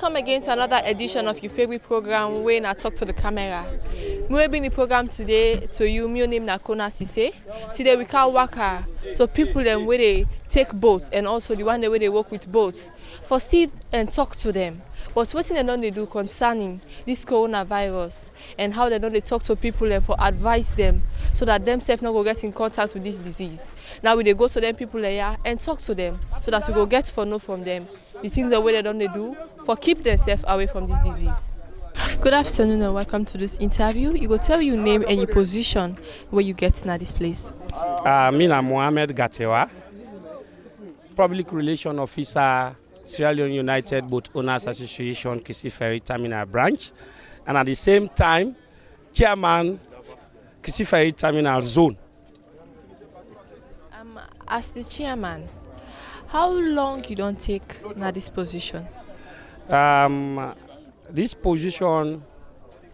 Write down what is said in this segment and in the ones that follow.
Welcome again to another edition of your favorite program when I talk to the camera. We will be in the program today to you. My name is Kona Sesay. Today we can work to people them where they take boats and also the one where they work with boats for still and talk to them. But what they do concerning this coronavirus and how they talk to people and for advise them so that themselves not go get in contact with this disease. Now we go to them people there and talk to them so that we go get for know from them the things the way they do for keep themselves away from this disease. Good afternoon and welcome to this interview. You go tell your name and your position where you get in this place. Me na Mohamed Gatewa, Public Relations Officer, Sierra Leone United Boat Owners Association, Kisi Ferry Terminal Branch, and at the same time, Chairman, Kisi Ferry Terminal Zone. As the chairman, how long you don't take na this position? This position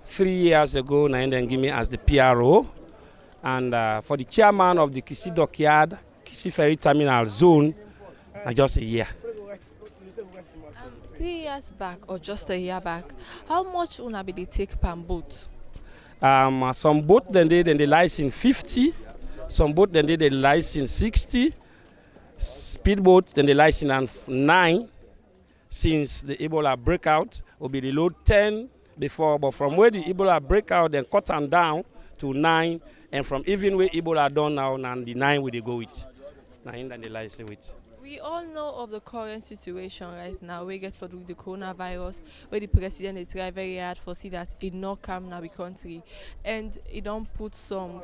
3 years ago, na then give me as the PRO, and for the chairman of the Kisi Dockyard, Kisi Ferry Terminal Zone, just a year. 3 years back or just a year back, how much una be they take per boat? Some boat then they license 50, some boat then they license 60, speedboat then they license 9. Since the Ebola breakout, will be the load 10 before, but from where the Ebola breakout, then cut them down to 9, and from even where Ebola done now, and the 9 will they go with. 9 then they license with. We all know of the current situation right now. We get for the coronavirus, where the president is try very hard for see that it not come now the country, and it don't put some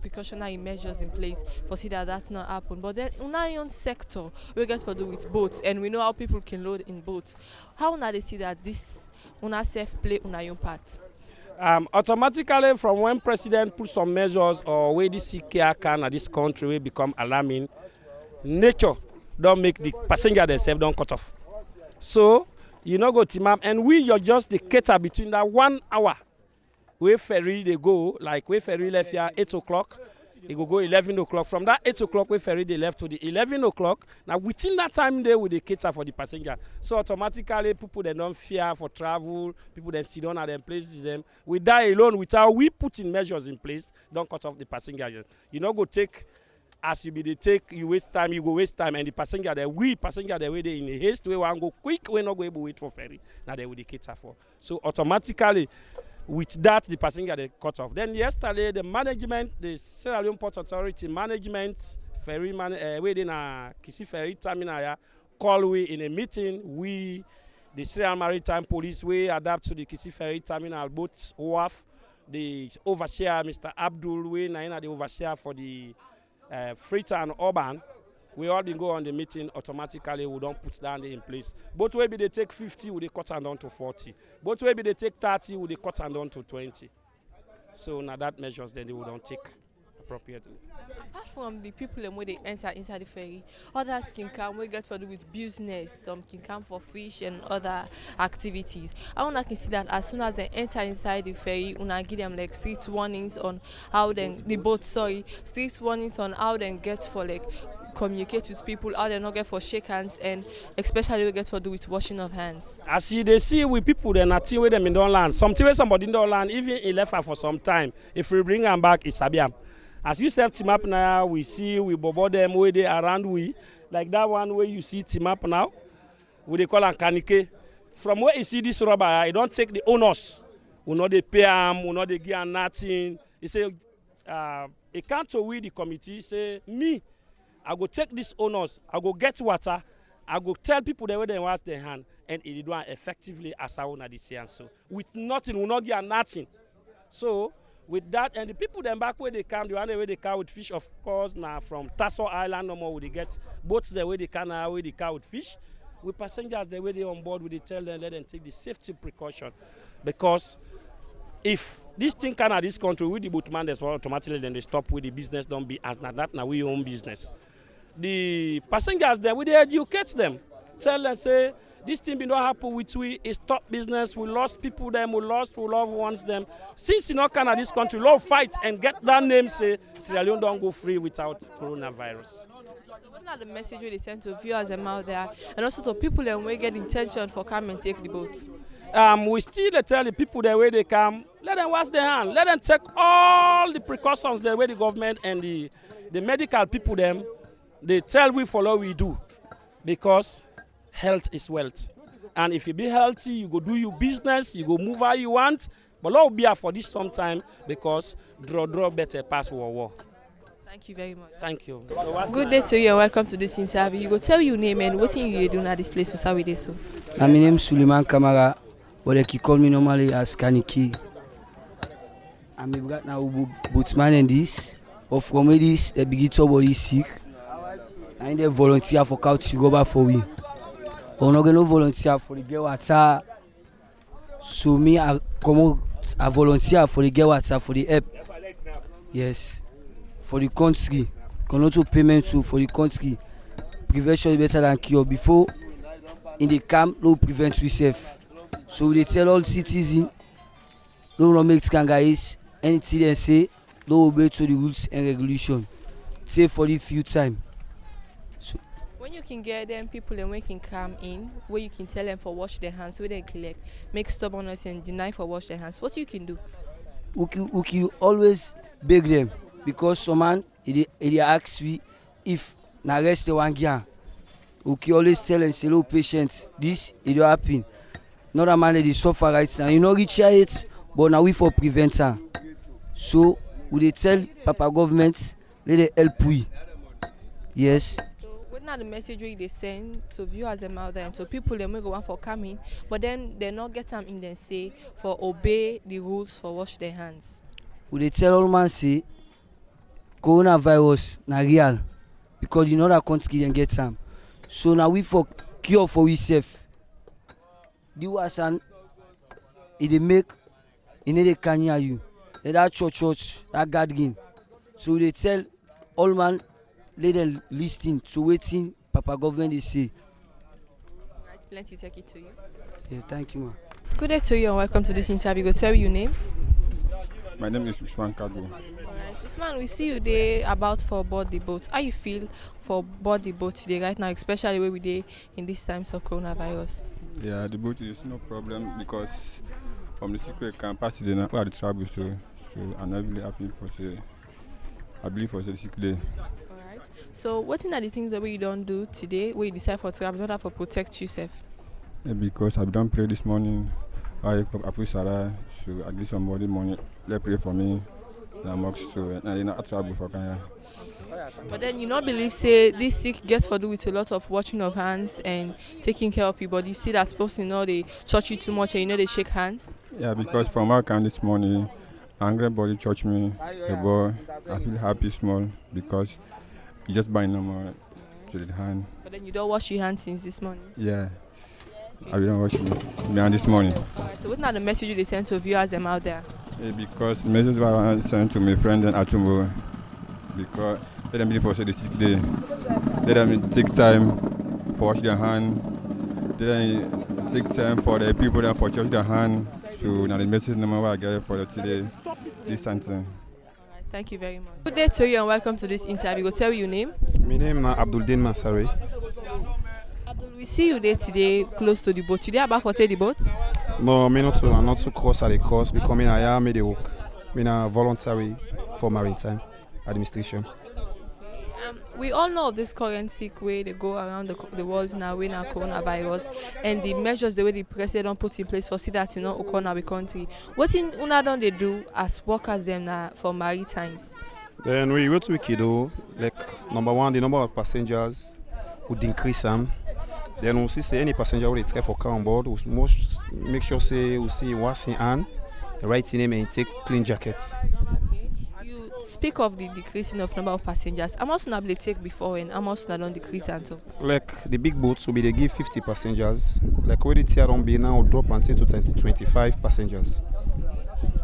precautionary measures in place for see that not happen. But then on our own sector, we get for do with boats, and we know how people can load in boats. How now they see that this una self play on our own part? Automatically, from when president put some measures or where this CKR can at this country will become alarming. Nature don't make the passenger themselves don't cut off. So you know go team up, and you're just the cater between that 1 hour where ferry they go, like where ferry left here 8 o'clock, it go 11 o'clock. From that 8 o'clock where ferry they left to the 11 o'clock. Now within that time they will they cater for the passenger. So automatically people they don't fear for travel, people then sit down at them places them. We die alone without we putting measures in place, don't cut off the passenger. You know go take. As you be the take, you waste time, you go waste time, and the passenger there, way they in a haste, we want to go quick, we not go able to wait for ferry. Now they will cater for. So automatically, with that, the passenger they cut off. Then yesterday, the management, the Sierra Leone Port Authority management, ferry within a Kisi Ferry Terminal, call we in a meeting. We, the Sierra Maritime Police, we adapt to the Kisi Ferry Terminal boats wharf. The overseer, Mr. Abdul, we na the overseer for the freighter and urban, we all go on the meeting automatically. We don't put down in place. Both way be they take 50, we they cut and down to 40. Both way be they take 30, we they cut and down to 20. So now that measures then they will don't take appropriately. Apart from the people where they enter inside the ferry, others can come. We get to do with business. Some can come for fish and other activities. I want to see that as soon as they enter inside the ferry, una give them like street warnings on how then street warnings on how they get for like communicate with people, how they not get for shake hands, and especially we get for do with washing of hands. As they see with people, they're not with them in don't land. Something where somebody in don't land, even he left her for some time. If we bring them back, it's Sabiam. As you set team up now, we see we bobo them where they around we, like that one where you see team up now, we they call Kanike. From where you see this rubber, I don't take the owners. We know they pay them, we know they give nothing. He say, it can't to we the committee say me. I go take these owners, I go get water, I go tell people the way they wash their hand, and it do effectively as I want to say and so. With nothing, we not get nothing. So with that, and the people then back where they come, the one way they come with fish, of course, now from Tasso Island no more, we get boats the way they can now where they come with fish. With passengers the way they on board, we they tell them let them take the safety precaution, because if this thing can at this country with the boatman, that's why automatically then they stop with the business. Don't be as that now we own business. The passengers there, we they educate them, tell them say this thing be not happen with we, it stop business, we lost people them, we lost we loved ones them. Since you know can at this country, love fight and get that name say Sierra Leone don't go free without coronavirus. So what are the message they send to viewers them out there, and also to people and we get intention for come and take the boat? We still dey tell the people the way they come, let them wash their hand, let them take all the precautions the way the government and the medical people them, they tell we follow we do, because health is wealth. And if you be healthy, you go do your business, you go move how you want, but Lord be here for this sometime, because draw better pass war. Thank you very much. Thank you. Good day to you and welcome to this interview. You go tell your name and what you doing at this place for Saturday so. My name is Suleiman Kamara, but they call me normally as Kaniki. I'm a brother now boatman and this. But from this, they begin to body sick. And they volunteer for couch rubber for we. But not gonna volunteer for the girl water. So me I come I volunteer for the girl water for the help. Yes. For the country, can also payment too for the country. Prevention is better than cure. Before in the camp, no prevent yourself. So they tell all citizens, don't make guys anything they say, don't obey to the rules and regulation. Say for the few time. So when you can get them people and we can come in, where you can tell them for wash their hands, where they collect, make stubbornness and deny for wash their hands. What you can do? We can always beg them. Because some man, he asks me if na rest the one guy. We can always tell and say, "Look, patient, this it don't happen." Not a man they suffer right now. You know, reach it, but now we for preventer. So we they tell Papa government, let they help we. Yes. So what are the message they send to viewers them out there and to people them will go on for coming, but then they not get them in then say for obey the rules for wash their hands. We they tell all man say coronavirus na real, because you know that country can get some. So now we for cure for ourselves. The wasan it make in the Kenya you. That church that gathering. So they tell all man let them listen to waiting Papa government they say. Alright, plenty take it to you. Yeah, thank you, man. Good day to you and welcome to this interview. Go tell your name. My name is Usman Kago. Alright, Usman, we see you there about for board the boat. How you feel for board the boat today right now, especially where we there in these times of coronavirus? Yeah, the boat is no problem because from the secret can pass the night where the travel so I'm not really happy for say I believe for the sick day. Alright. So what are the things that we don't do today where you decide for travel in order for protect yourself? Yeah, because I've done pray this morning. I put Sarah, so I give somebody money. They pray for me. So I did not travel for Kenya. But then you not believe say this sick gets for do with a lot of washing of hands and taking care of your body. You see that person they touch you too much and they shake hands. Yeah, because from my account this morning, angry body touch me, but I feel happy small because you just buy normal to the hand. But then you don't wash your hands since this morning. Yeah, I don't wash my hand this morning. Alright, so what are the message they send to viewers them out there? Yeah, because the message I want to send to my friend and Atumbo, because let them believe for the sick day. Let them take time for wash their hand. Let them take time for the people that for wash their hand. So now the message number I get for today, this sentence. Alright, thank you very much. Good day to you and welcome to this interview. Go tell your name. My name is Abdul-Din Masari. Abdul, we see you there today close to the boat. You there about for take the boat? No, I'm not too close at the course because I am the work. I'm a voluntary for Maritime administration. We all know of this current sick way they go around the world now with our coronavirus and the measures the way the president put in place for see that you know occur our country. What in una don't they do as workers them now for Maritimes? Then what we can do, like number one, the number of passengers would increase them. Then we'll see any passenger will take for car on board. We'll most make sure say we'll see washing hand, write name and take clean jackets. You speak of the decreasing of number of passengers. How much not take before and how much not don't decrease until? Like the big boats will be they give 50 passengers. Like where the tier don't be now drop until to 25 passengers.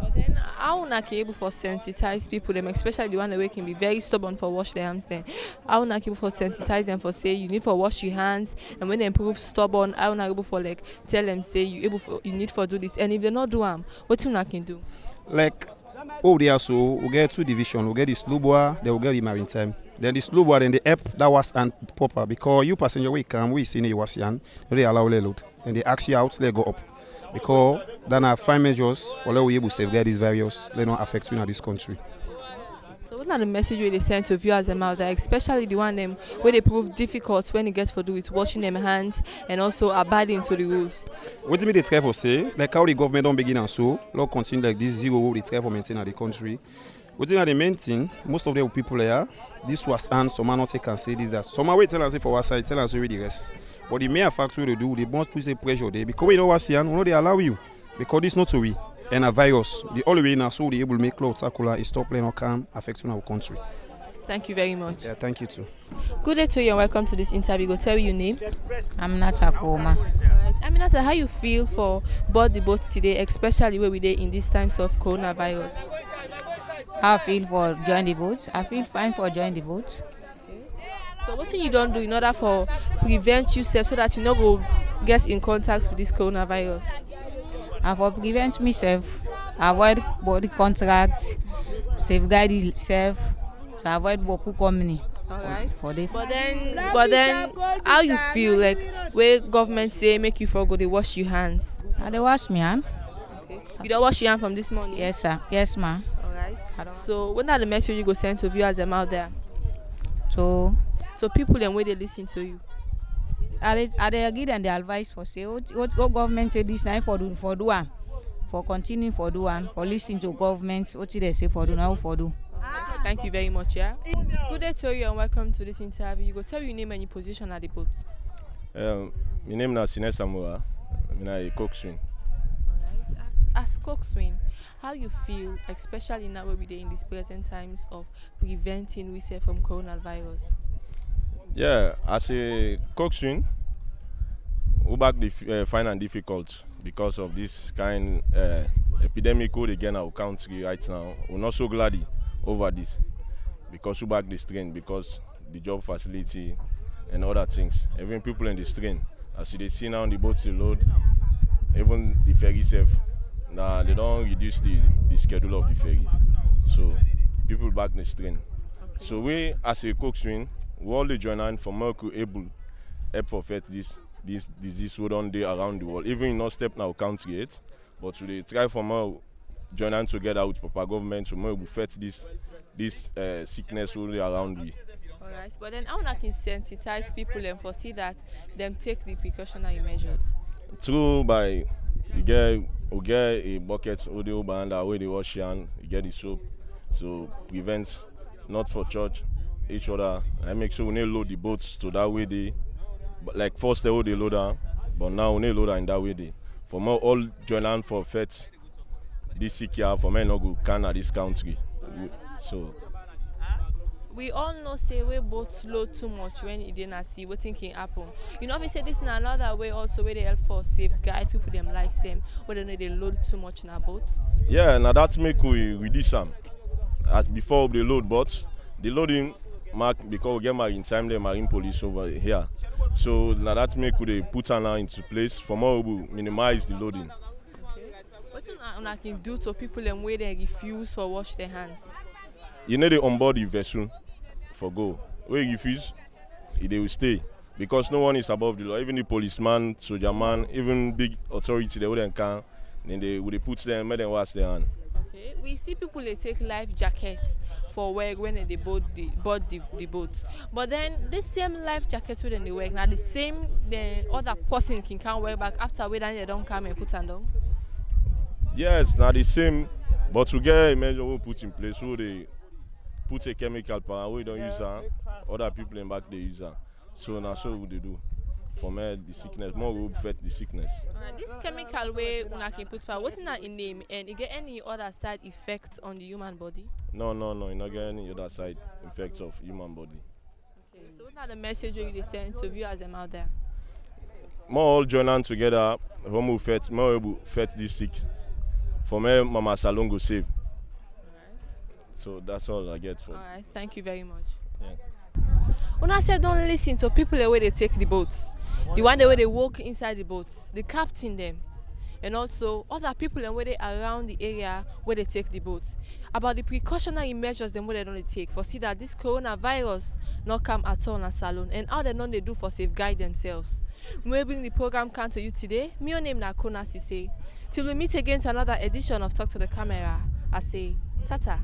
But then how una can able for sensitize people them, especially the one that can be very stubborn for wash their hands then. How una able for sensitize them for say you need for wash your hands and when they prove stubborn, how una able for like tell them say you need for do this and if they not do what una can do? Like oh they are so we get two divisions, we get the slow boy, then we get the Maritime. Then the slow boat and the app that was and proper because you passenger we come we see you was yan they allow the load. Then they ask you out they go up because then I find measures for let we able to safeguard these various they don't affect you in this country. So what are the message they send to viewers them out there, especially the one them where they prove difficult when it gets to do with washing them hands and also abiding to the rules? What do they try for say? Like how the government don't begin and so, law continue like this zero they try for maintain at the country. What the main thing, most of the people here, this was and some are not take and say this that. Some are wait tell us say for our side, tell us already the rest. But the main factor they do, they must put a pressure there because we know what's here, we know they allow you. Because this not to we. And a virus, the only way now so they able to make clothes circular is stop playing or can affecting our country. Thank you very much. Yeah, thank you too. Good day to you and welcome to this interview. Go tell me your name. Aminata Koma. Alright. Aminata, how you feel for board the boat today, especially where we dey in these times of coronavirus? How I feel for join the boat? I feel fine for join the boat. Okay. So what thing you don't do in order for prevent yourself so that you not go get in contact with this coronavirus? I for prevent myself, avoid body contact, safeguard yourself, so avoid boku company. Alright. For the But then, how you feel like where government say make you for go they wash your hands? I dey wash me hand. Okay. You don't wash your hand from this morning? Yes sir. Yes ma. Alright. So what are the message you go send to viewers them out there? So people them where they listen to you. I dey give them the advice for say what government say this now for do one. For continue for do one, for listening to government, what they say for do now for do. Thank you very much, yeah. Good day to you and welcome to this interview. You go tell your name and your position at the boat. My name is Sesay. I'm a coxswain. Alright. As coxswain, how you feel, especially now we dey in these present times of preventing we say from coronavirus? Yeah, as a coxswain, we back find and difficult because of this kind epidemic we get in our country right now. We're not so glad over this because we back the strain because the job facility and other things. Even people in the strain, as they see now the boats load, even the ferry safe. Now they don't reduce the schedule of the ferry, so people back the strain. Okay. So we as a coxswain, we all join hand for more able help for fight this disease we don't do around the world. Even not step now country yet, but we try for more join hand together with proper government to more fight this sickness we around we. Alright, but then how can sensitize people and foresee that them take the precautionary measures? Through by you get a bucket where they where they wash your hand, you get the soap, so prevent not for church each other. I make sure we need load the boats to that way they, but like first they load her, but now we need load her in that way they. For more all join hand for fete this sick year for me not go can at this country. So we all know say we boats load too much when it didn't see what can happen. You know, if we say this in another way also where they help for safeguard people them lifestyle, whether they load too much in a boat. Yeah, now that make we do some. As before they load boats, the loading mark because we get Maritime, the marine police over here. So now that make we put her now into place for more we minimize the loading. Okay. What I can do to people them where they refuse to wash their hands? You need to onboard the vessel for go. Where you refuse, they will stay. Because no one is above the law. Even the policeman, soldier man, even big authority, they wouldn't come. Then they would put them, make them wash their hand. Okay. We see people they take life jackets for work when they board the boat. But then this same life jacket when they work, now the other person can wear back after they don't come and put on down. Yes, now the same, but to get a measure we put in place, so they put a chemical pan, we don't use that. Other people in back they use that. So now so what they do. For me, the sickness, more we fight the sickness. This chemical way una can put for what's not in name and it get any other side effects on the human body? No, you not get any other side effects of human body. Okay, so what are the message you send to viewers them out there? More all join hands together, when we fight, more we fight this sick. For me, Mama Salon go save. Alright. So that's all I get for. Alright, thank you very much. Yeah. Una said don't listen to people the way they take the boats. The one the way they walk inside the boats, the captain them. and also other people and where they around the area where they take the boats about the precautionary measures them where they don't take for see that this coronavirus not come at all in a salon and how they know they do for safeguard themselves. We bring the program come to you today. My name is Kona Sesay. Till we meet again to another edition of Talk to the Camera, I say tata.